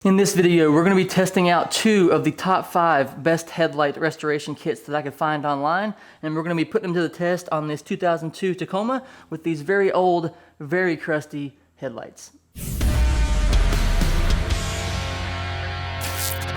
In this video, we're going to be testing out 2 of the top 5 best headlight restoration kits that I could find online, and we're going to be putting them to the test on this 2002 Tacoma with these very old, very crusty headlights.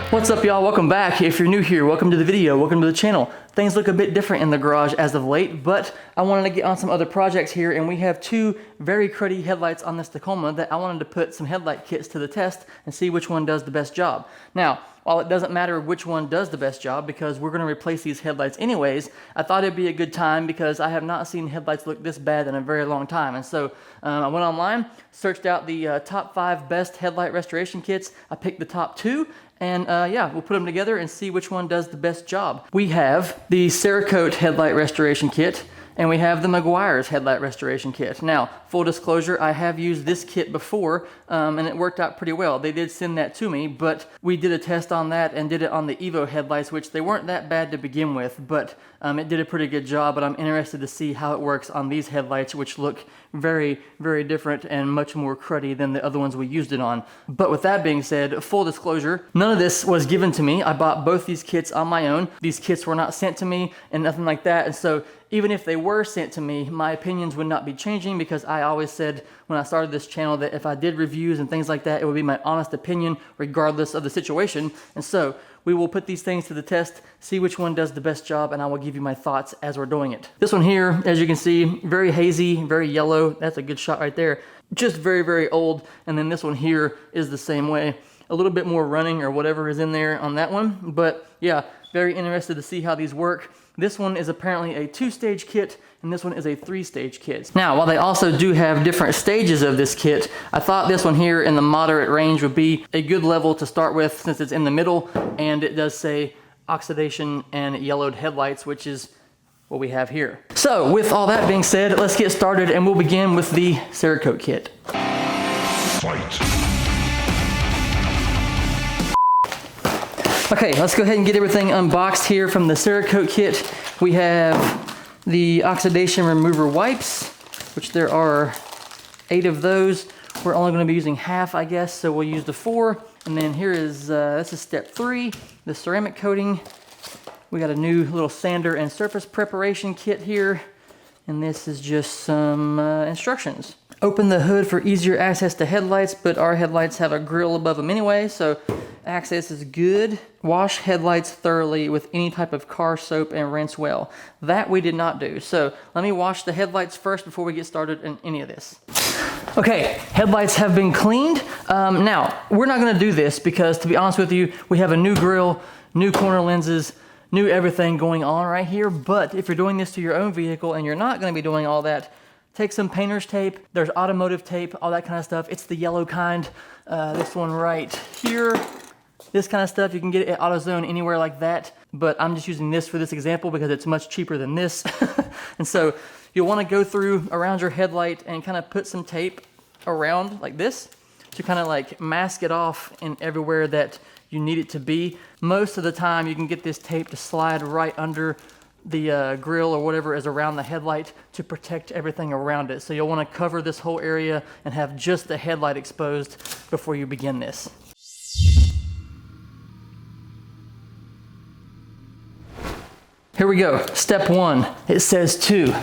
What's up, y'all? Welcome back. If you're new here, welcome to the video, welcome to the channel. Things look a bit different in the garage as of late, but I wanted to get on some other projects here, and we have 2 very cruddy headlights on this Tacoma that I wanted to put some headlight kits to the test and see which one does the best job. Now, while it doesn't matter which one does the best job because we're going to replace these headlights anyways, I thought it'd be a good time because I have not seen headlights look this bad in a very long time. And so I went online, searched out the top 5 best headlight restoration kits. I picked the top 2. And yeah, we'll put them together and see which one does the best job. We have the Cerakote Headlight Restoration Kit, and we have the Meguiar's Headlight Restoration Kit. Now, full disclosure, I have used this kit before, and it worked out pretty well. They did send that to me, but we did a test on that and did it on the Evo headlights, which they weren't that bad to begin with, but it did a pretty good job, but I'm interested to see how it works on these headlights, which look very, very different and much more cruddy than the other ones we used it on. But with that being said, full disclosure, none of this was given to me. I bought both these kits on my own. These kits were not sent to me and nothing like that, and so even if they were sent to me, my opinions would not be changing because I always said when I started this channel that if I did reviews and things like that, it would be my honest opinion regardless of the situation. And so we will put these things to the test, see which one does the best job, and I will give you my thoughts as we're doing it. This one here, as you can see, very hazy, very yellow. That's a good shot right there. Just very, very old. And then this one here is the same way. A little bit more running or whatever is in there on that one. But yeah, very interested to see how these work. This one is apparently a 2-stage kit, and this one is a 3-stage kit. Now, while they also do have different stages of this kit, I thought this one here in the moderate range would be a good level to start with since it's in the middle, and it does say oxidation and yellowed headlights, which is what we have here. So, with all that being said, let's get started, and we'll begin with the Cerakote kit. Fight! Okay, let's go ahead and get everything unboxed here from the Cerakote kit. We have the oxidation remover wipes, which there are 8 of those. We're only going to be using half, I guess, so we'll use the 4. And then here is, this is step 3, the ceramic coating. We got a new little sander and surface preparation kit here. And this is just some instructions. Open the hood for easier access to headlights, but our headlights have a grill above them anyway, so access is good. Wash headlights thoroughly with any type of car soap and rinse well. That we did not do. So let me wash the headlights first before we get started in any of this. Okay, headlights have been cleaned. Now, we're not gonna do this because, to be honest with you, we have a new grill, new corner lenses, new everything going on right here. But if you're doing this to your own vehicle and you're not gonna be doing all that, take some painter's tape. There's automotive tape, all that kind of stuff. It's the yellow kind. This one right here. This kind of stuff, you can get it at AutoZone anywhere like that. But I'm just using this for this example because it's much cheaper than this. And so you'll want to go through around your headlight and kind of put some tape around like this to kind of like mask it off in everywhere that you need it to be. Most of the time you can get this tape to slide right under the grill or whatever is around the headlight to protect everything around it. So you'll want to cover this whole area and have just the headlight exposed before you begin this. Here we go. Step 1. It says to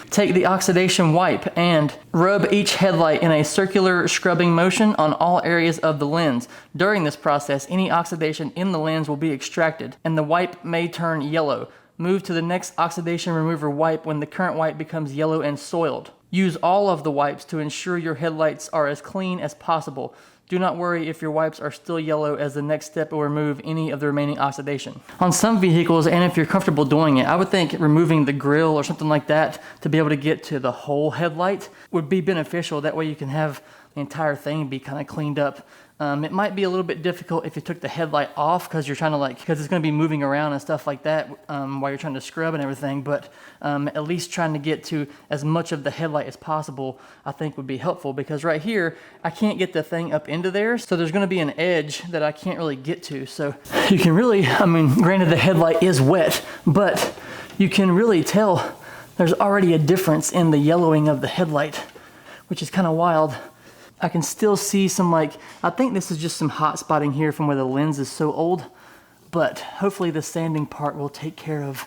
take the oxidation wipe and rub each headlight in a circular scrubbing motion on all areas of the lens. During this process, any oxidation in the lens will be extracted and the wipe may turn yellow. Move to the next oxidation remover wipe when the current wipe becomes yellow and soiled. Use all of the wipes to ensure your headlights are as clean as possible. Do not worry if your wipes are still yellow, as the next step will remove any of the remaining oxidation. On some vehicles, and if you're comfortable doing it, I would think removing the grill or something like that to be able to get to the whole headlight would be beneficial. That way you can have the entire thing be kind of cleaned up. It might be a little bit difficult if you took the headlight off because you're trying to because it's going to be moving around and stuff like that while you're trying to scrub and everything, but at least trying to get to as much of the headlight as possible I think would be helpful, because right here I can't get the thing up into there, so there's going to be an edge that I can't really get to. So you can really, granted the headlight is wet, but you can really tell there's already a difference in the yellowing of the headlight, which is kind of wild. I can still see some, like, I think this is just some hot spotting here from where the lens is so old, but hopefully the sanding part will take care of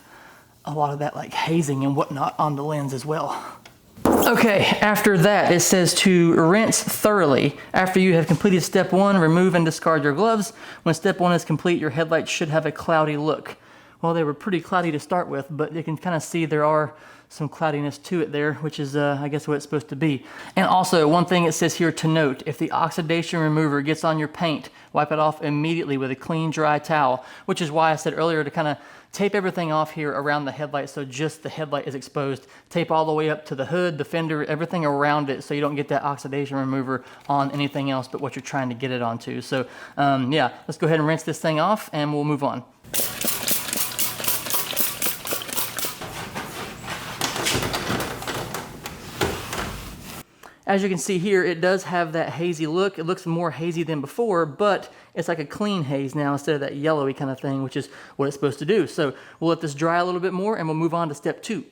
a lot of that like hazing and whatnot on the lens as well. Okay, after that, it says to rinse thoroughly. After you have completed step 1, remove and discard your gloves. When step 1 is complete, your headlights should have a cloudy look. Well, they were pretty cloudy to start with, but you can kind of see there are some cloudiness to it there, which is, I guess, what it's supposed to be. And also, one thing it says here to note, if the oxidation remover gets on your paint, wipe it off immediately with a clean, dry towel, which is why I said earlier to kind of tape everything off here around the headlight so just the headlight is exposed. Tape all the way up to the hood, the fender, everything around it so you don't get that oxidation remover on anything else but what you're trying to get it onto. So, yeah, let's go ahead and rinse this thing off and we'll move on. As you can see here, it does have that hazy look. It looks more hazy than before, but it's like a clean haze now instead of that yellowy kind of thing, which is what it's supposed to do. So we'll let this dry a little bit more and we'll move on to step 2.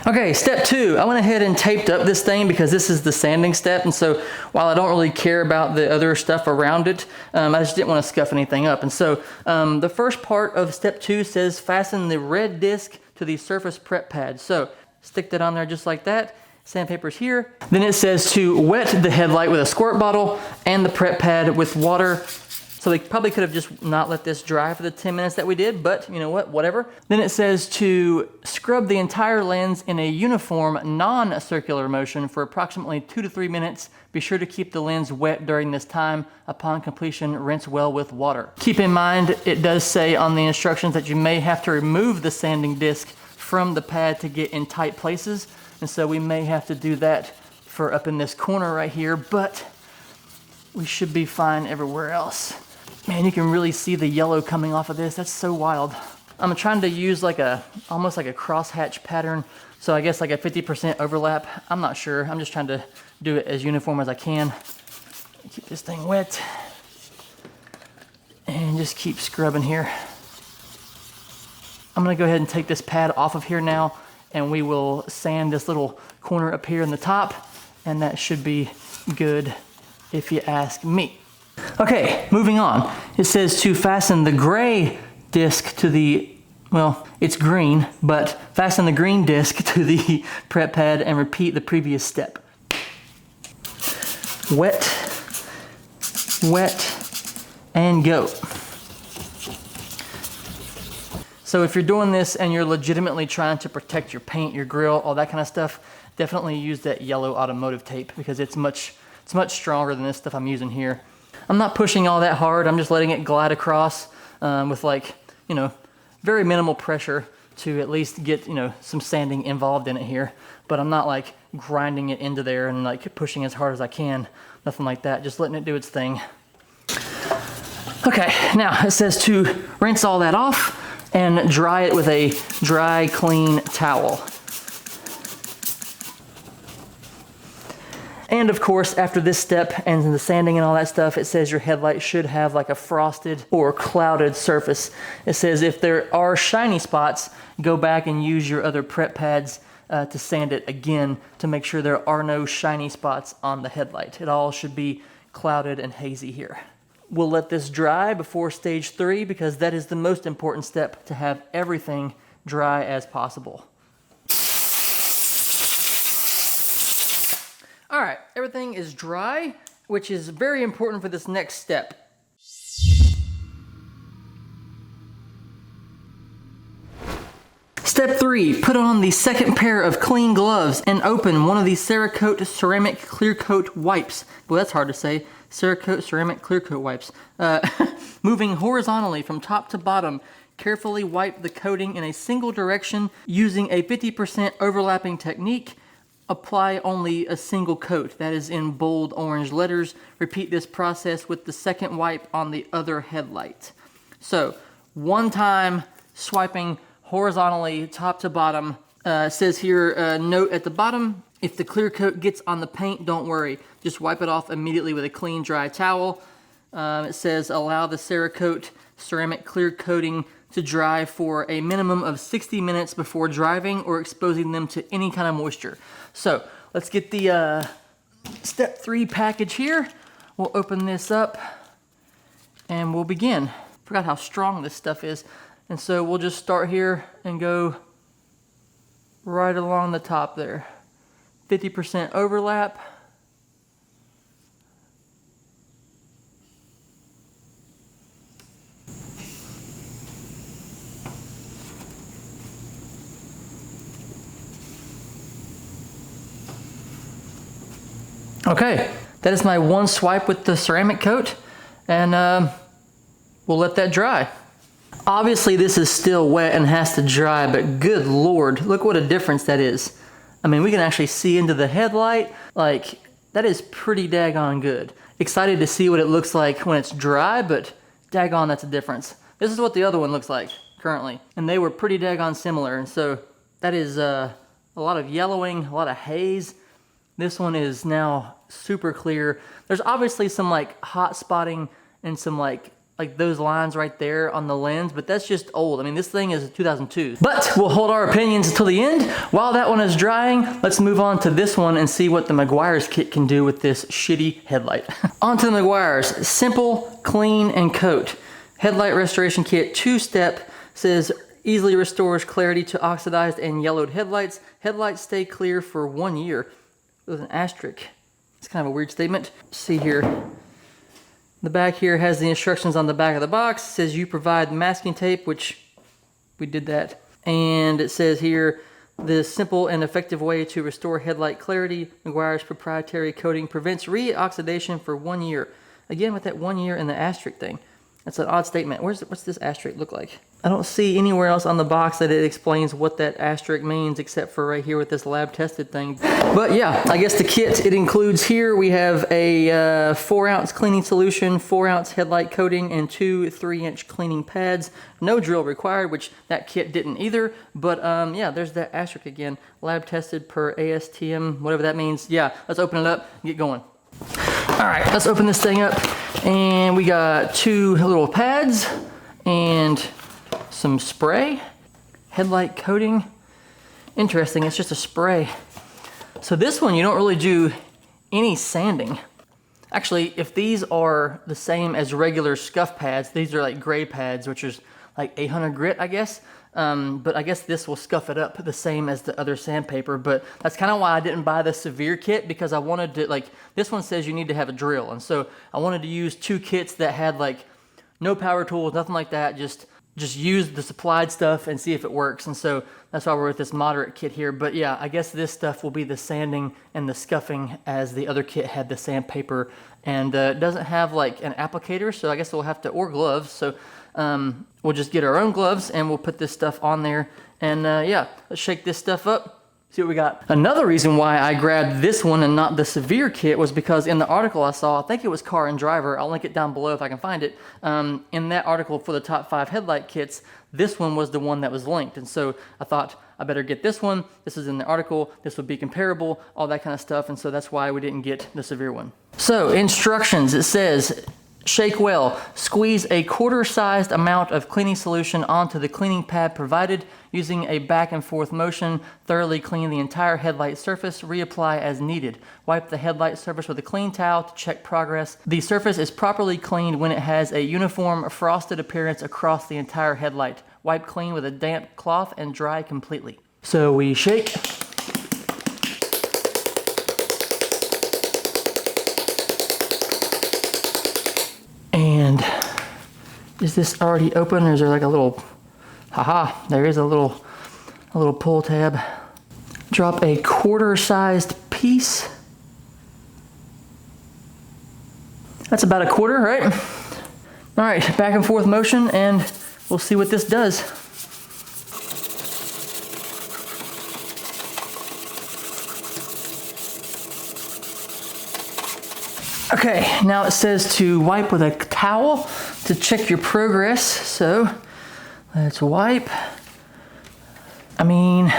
Okay, step 2, I went ahead and taped up this thing because this is the sanding step, and so while I don't really care about the other stuff around it, I just didn't want to scuff anything up. And so the first part of step 2 says fasten the red disc to the surface prep pad. So stick that on there just like that. Sandpaper's here. Then it says to wet the headlight with a squirt bottle and the prep pad with water. So they probably could have just not let this dry for the 10 minutes that we did, but you know what, whatever. Then it says to scrub the entire lens in a uniform, non-circular motion for approximately 2 to 3 minutes. Be sure to keep the lens wet during this time. Upon completion, rinse well with water. Keep in mind, it does say on the instructions that you may have to remove the sanding disc from the pad to get in tight places. And so we may have to do that for up in this corner right here, but we should be fine everywhere else. Man, you can really see the yellow coming off of this. That's so wild. I'm trying to use like almost like a crosshatch pattern. So I guess like a 50% overlap. I'm not sure. I'm just trying to do it as uniform as I can. Keep this thing wet. And just keep scrubbing here. I'm gonna go ahead and take this pad off of here now, and we will sand this little corner up here in the top, and that should be good if you ask me. Okay, moving on. It says to fasten the gray disc to the, well, it's green, but fasten the green disc to the prep pad and repeat the previous step. Wet, wet, and go. So if you're doing this and you're legitimately trying to protect your paint, your grill, all that kind of stuff, definitely use that yellow automotive tape because it's much stronger than this stuff I'm using here. I'm not pushing all that hard. I'm just letting it glide across with like, you know, very minimal pressure to at least get, you know, some sanding involved in it here. But I'm not like grinding it into there and like pushing as hard as I can. Nothing like that. Just letting it do its thing. Okay, now it says to rinse all that off and dry it with a dry, clean towel. And of course, after this step and the sanding and all that stuff, it says your headlight should have like a frosted or clouded surface. It says if there are shiny spots, go back and use your other prep pads to sand it again to make sure there are no shiny spots on the headlight. It all should be clouded and hazy here. We'll let this dry before stage 3 because that is the most important step, to have everything dry as possible. All right, everything is dry, which is very important for this next step. Step 3, put on the second pair of clean gloves and open one of these Cerakote ceramic clear coat wipes. Well, that's hard to say. Cerakote ceramic clear coat wipes. Moving horizontally from top to bottom, carefully wipe the coating in a single direction using a 50% overlapping technique. Apply only a single coat. That is in bold orange letters. Repeat this process with the second wipe on the other headlight. So, one time swiping horizontally top to bottom. It says here, note at the bottom, if the clear coat gets on the paint, don't worry. Just wipe it off immediately with a clean, dry towel. It says allow the Cerakote ceramic clear coating to dry for a minimum of 60 minutes before driving or exposing them to any kind of moisture. So let's get the step 3 package here. We'll open this up and we'll begin. Forgot how strong this stuff is. And so we'll just start here and go right along the top there. 50% overlap. Okay, that is my one swipe with the ceramic coat, and we'll let that dry. Obviously this is still wet and has to dry, but good Lord, look what a difference that is. I mean, we can actually see into the headlight. Like, that is pretty daggone good. Excited to see what it looks like when it's dry, but daggone, that's a difference. This is what the other one looks like currently, and they were pretty daggone similar, and so that is a lot of yellowing, a lot of haze. This one is now super clear. There's obviously some like hot spotting and some like those lines right there on the lens, but that's just old. I mean, this thing is 2002. But we'll hold our opinions until the end. While that one is drying, let's move on to this one and see what the Meguiar's kit can do with this shitty headlight. On to the Meguiar's. Simple, clean, and coat. Headlight Restoration Kit 2-step, says easily restores clarity to oxidized and yellowed headlights. Headlights stay clear for 1 year. With an asterisk. It's kind of a weird statement. See here. The back here has the instructions on the back of the box. It says you provide masking tape, which we did that. And it says here, the simple and effective way to restore headlight clarity. Meguiar's proprietary coating prevents re-oxidation for 1 year. Again, with that 1 year and the asterisk thing. That's an odd statement. What's this asterisk look like? I don't see anywhere else on the box that it explains what that asterisk means, except for right here with this lab tested thing. But yeah, I guess the kit, it includes here, we have a 4-ounce cleaning solution, 4-ounce headlight coating, and 2 3-inch cleaning pads. No drill required, which that kit didn't either. But yeah, there's that asterisk again. Lab tested per ASTM, whatever that means. Yeah, let's open it up and get going. All right, let's open this thing up. And we got 2 little pads and some spray, headlight coating. Interesting, it's just a spray. So this one, you don't really do any sanding. Actually, if these are the same as regular scuff pads, these are like gray pads, which is like 800 grit, I guess. But I guess this will scuff it up the same as the other sandpaper. But that's kind of why I didn't buy the severe kit, because I wanted to, like, this one says you need to have a drill. And so I wanted to use 2 kits that had like no power tools, nothing like that. Just use the supplied stuff and see if it works. And so that's why we're with this moderate kit here. But yeah, I guess this stuff will be the sanding and the scuffing, as the other kit had the sandpaper. And it doesn't have like an applicator, so I guess we'll have to, or gloves. So we'll just get our own gloves and we'll put this stuff on there. And yeah, let's shake this stuff up. See what we got. Another reason why I grabbed this one and not the severe kit was because in the article I saw, I think it was Car and Driver, I'll link it down below if I can find it. In that article for the top 5 headlight kits, this one was the one that was linked. And so I thought I better get this one. This is in the article. This would be comparable, all that kind of stuff. And so that's why we didn't get the severe one. So instructions, it says, shake well. Squeeze a quarter-sized amount of cleaning solution onto the cleaning pad provided. Using a back and forth motion, thoroughly clean the entire headlight surface. Reapply as needed. Wipe the headlight surface with a clean towel to check progress. The surface is properly cleaned when it has a uniform frosted appearance across the entire headlight. Wipe clean with a damp cloth and dry completely. So we shake. And is this already open, or is there like a little, haha, there is a little pull tab. Drop a quarter-sized piece. That's about a quarter, right? All right, back and forth motion, and we'll see what this does. Okay, now it says to wipe with a towel to check your progress. So let's wipe. I mean,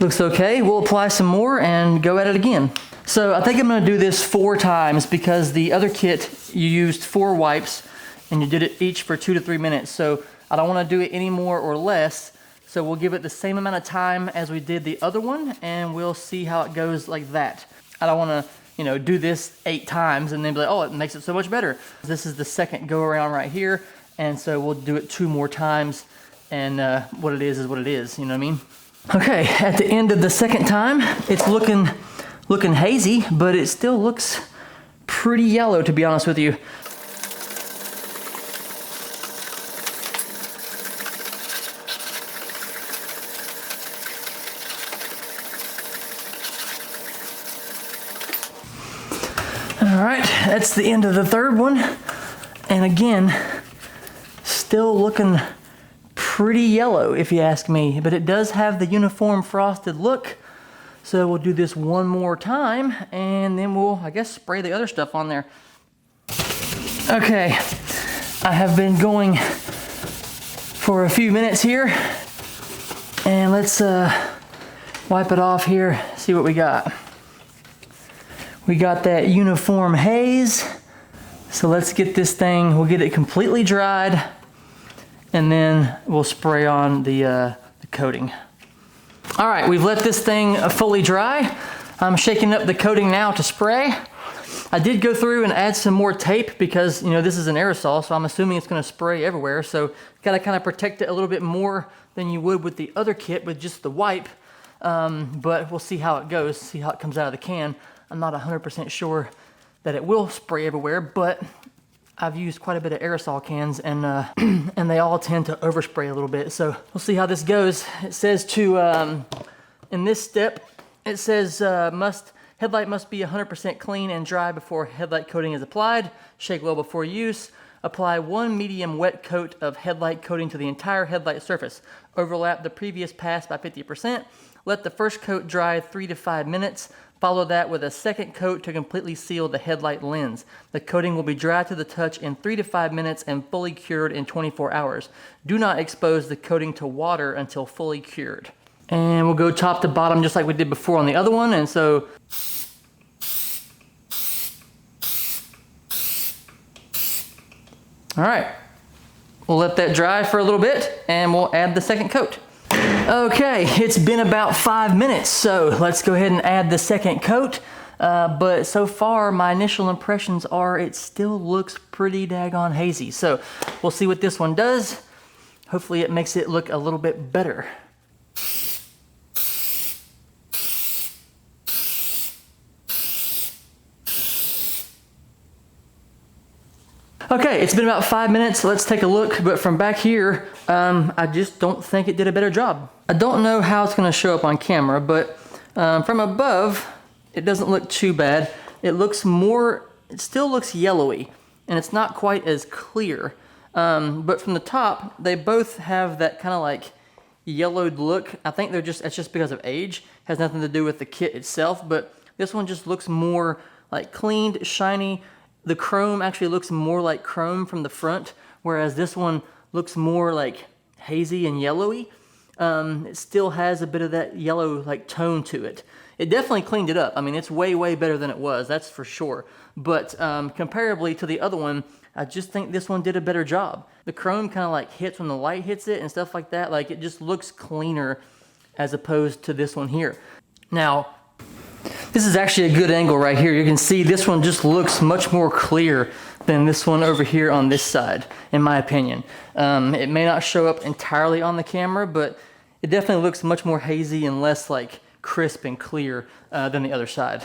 looks okay. We'll apply some more and go at it again. So I think I'm gonna do this 4 times, because the other kit you used 4 wipes and you did it each for 2 to 3 minutes. So I don't want to do it any more or less. So we'll give it the same amount of time as we did the other one, and we'll see how it goes like that. I don't want to, you know, do this 8 times and then be like, oh, it makes it so much better. This is the second go around right here, and so we'll do it 2 more times, and what it is what it is, you know what I mean? Okay, at the end of the second time, it's looking hazy, but it still looks pretty yellow, to be honest with you. All right, that's the end of the third one. And again, still looking pretty yellow if you ask me, but it does have the uniform frosted look. So we'll do this one more time and then we'll, I guess, spray the other stuff on there. Okay, I have been going for a few minutes here, and let's wipe it off here, see what we got. We got that uniform haze. So let's get this thing, we'll get it completely dried, and then we'll spray on the coating. All right, we've let this thing fully dry. I'm shaking up the coating now to spray. I did go through and add some more tape because, you know, this is an aerosol, so I'm assuming it's gonna spray everywhere. So gotta kind of protect it a little bit more than you would with the other kit with just the wipe. But we'll see how it goes, see how it comes out of the can. I'm not 100% sure that it will spray everywhere, but I've used quite a bit of aerosol cans, and and they all tend to overspray a little bit. So we'll see how this goes. It says to, in this step, it says headlight must be 100% clean and dry before headlight coating is applied. Shake well before use. Apply 1 medium wet coat of headlight coating to the entire headlight surface. Overlap the previous pass by 50%. Let the first coat dry 3 to 5 minutes. Follow that with a second coat to completely seal the headlight lens. The coating will be dry to the touch in 3 to 5 minutes and fully cured in 24 hours. Do not expose the coating to water until fully cured. And we'll go top to bottom just like we did before on the other one. And so all right, we'll let that dry for a little bit and we'll add the second coat. Okay, it's been about 5 minutes, so let's go ahead and add the second coat. But so far, my initial impressions are it still looks pretty daggone hazy. So we'll see what this one does. Hopefully it makes it look a little bit better. Okay, it's been about 5 minutes, so let's take a look, but from back here, I just don't think it did a better job. I don't know how it's gonna show up on camera, but from above, it doesn't look too bad. It still looks yellowy, and it's not quite as clear. But from the top, they both have that kind of like yellowed look. I think it's just because of age. It has nothing to do with the kit itself, but this one just looks more like cleaned, shiny. The chrome actually looks more like chrome from the front, whereas this one looks more like hazy and yellowy. It still has a bit of that yellow like tone to it. It definitely cleaned it up. I mean, it's way, way better than it was, that's for sure. But comparably to the other one, I just think this one did a better job. The chrome kind of like hits when the light hits it and stuff like that. Like, it just looks cleaner as opposed to this one here. Now, this is actually a good angle right here. You can see this one just looks much more clear than this one over here on this side, in my opinion. It may not show up entirely on the camera, but it definitely looks much more hazy and less like crisp and clear than the other side.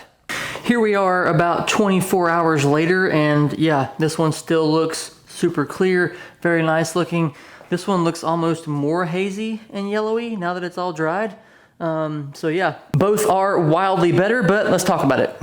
Here we are about 24 hours later, and yeah, this one still looks super clear, very nice looking. This one looks almost more hazy and yellowy now that it's all dried. So yeah, both are wildly better, but let's talk about it.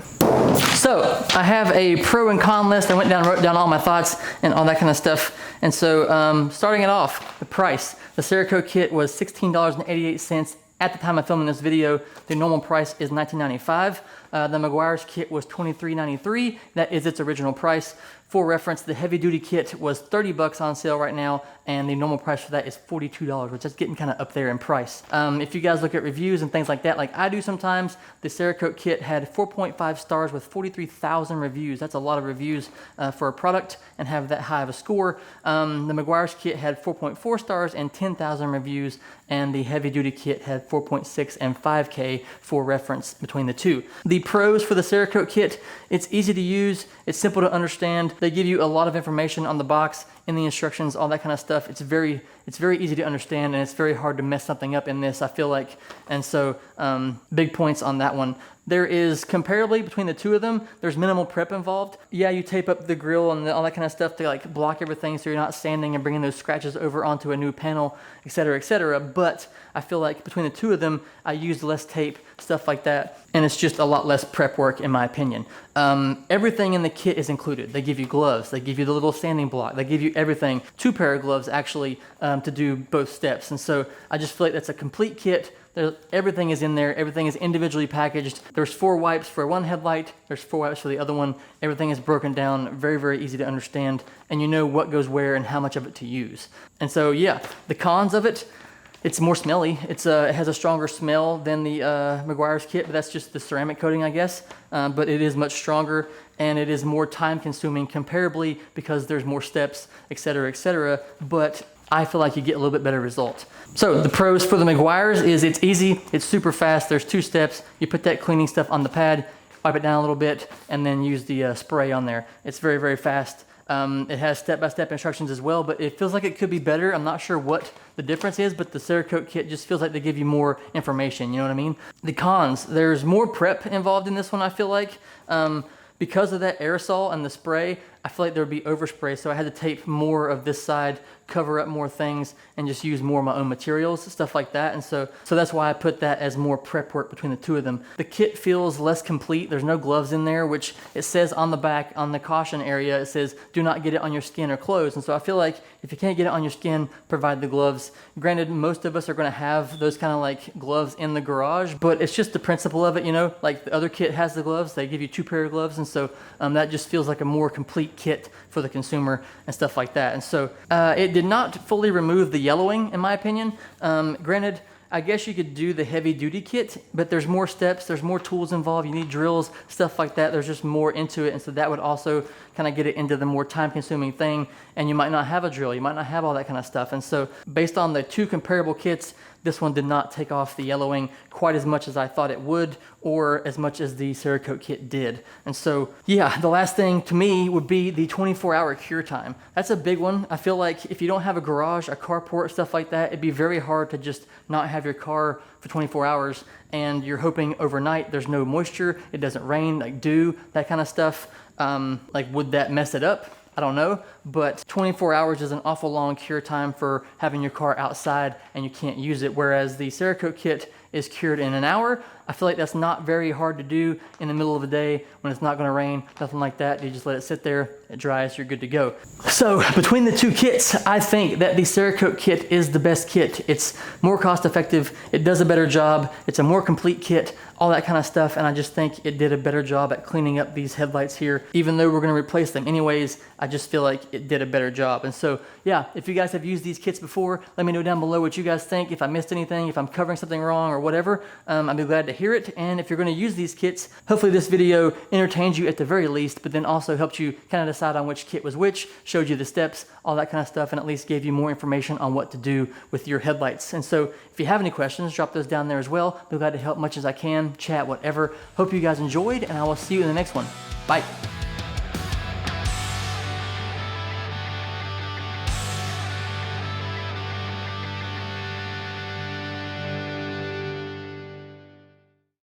So I have a pro and con list. I went down and wrote down all my thoughts and all that kind of stuff. And so starting it off, the price. The Cerakote kit was $16.88 at the time of filming this video. The normal price is $19.95. The Meguiar's kit was $23.93. That is its original price. For reference, the heavy duty kit was $30 on sale right now, and the normal price for that is $42, which is getting kind of up there in price. If you guys look at reviews and things like that, like I do sometimes, the Cerakote kit had 4.5 stars with 43,000 reviews. That's a lot of reviews for a product and have that high of a score. The Meguiar's kit had 4.4 stars and 10,000 reviews, and the heavy duty kit had 4.6 and 5K for reference between the two. The pros for the Cerakote kit: it's easy to use, it's simple to understand. They give you a lot of information on the box, in the instructions, all that kind of stuff. It's very easy to understand, and it's very hard to mess something up in this, I feel like. And so big points on that one. There is, comparably between the two of them, there's minimal prep involved. Yeah, you tape up the grill and all that kind of stuff to like block everything so you're not sanding and bringing those scratches over onto a new panel, etc., etc. But I feel like between the two of them, I used less tape, stuff like that, and it's just a lot less prep work in my opinion. Everything in the kit is included. They give you gloves, they give you the little sanding block, they give you everything, 2 pair of gloves actually, to do both steps. And so I just feel like that's a complete kit. Everything is in there, everything is individually packaged. There's 4 wipes for one headlight, there's 4 wipes for the other one. Everything is broken down, very easy to understand, and you know what goes where and how much of it to use. And so yeah, the cons of it: it's more smelly. It has a stronger smell than the Meguiar's kit, but that's just the ceramic coating, I guess. But it is much stronger, and it is more time consuming comparably because there's more steps, etc., etc. But I feel like you get a little bit better result. So the pros for the Meguiar's is it's easy, it's super fast, there's 2 steps. You put that cleaning stuff on the pad, wipe it down a little bit, and then use the spray on there. It's very fast. It has step-by-step instructions as well, but it feels like it could be better. I'm not sure what the difference is, but the Cerakote kit just feels like they give you more information, you know what I mean? The cons: there's more prep involved in this one, I feel like. Because of that aerosol and the spray, I feel like there would be overspray, so I had to tape more of this side, cover up more things, and just use more of my own materials, stuff like that. And so that's why I put that as more prep work between the two of them. The kit feels less complete. There's no gloves in there, which it says on the back, on the caution area, it says, do not get it on your skin or clothes. And so I feel like if you can't get it on your skin, provide the gloves. Granted, most of us are gonna have those kind of like gloves in the garage, but it's just the principle of it, you know? Like the other kit has the gloves, they give you 2 pair of gloves, and so that just feels like a more complete kit for the consumer and stuff like that. And so it did not fully remove the yellowing, in my opinion. Granted, I guess you could do the heavy duty kit, but there's more steps, there's more tools involved, you need drills, stuff like that. There's just more into it, and so that would also kind of get it into the more time consuming thing, and you might not have a drill, you might not have all that kind of stuff. And so based on the 2 comparable kits, this one did not take off the yellowing quite as much as I thought it would, or as much as the Cerakote kit did. And so yeah, the last thing to me would be the 24-hour cure time. That's a big one. I feel like if you don't have a garage, a carport, stuff like that, it'd be very hard to just not have your car for 24 hours and you're hoping overnight there's no moisture, it doesn't rain, like dew, that kind of stuff. Like, would that mess it up? I don't know, but 24 hours is an awful long cure time for having your car outside and you can't use it, whereas the Cerakote kit is cured in an hour. I feel like that's not very hard to do in the middle of the day when it's not going to rain, nothing like that. You just let it sit there, it dries, you're good to go. So between the 2 kits, I think that the Cerakote kit is the best kit. It's more cost effective, it does a better job, it's a more complete kit, all that kind of stuff, and I just think it did a better job at cleaning up these headlights here. Even though we're going to replace them anyways, I just feel like it did a better job. And so yeah, if you guys have used these kits before, let me know down below what you guys think. If I missed anything, if I'm covering something wrong or whatever, I'd be glad to hear it. And if you're going to use these kits, hopefully this video entertains you at the very least, but then also helped you kind of decide on which kit was which, showed you the steps, all that kind of stuff, and at least gave you more information on what to do with your headlights. And so if you have any questions, drop those down there as well. Be glad to help much as I can, chat, whatever. Hope you guys enjoyed, and I will see you in the next one. Bye.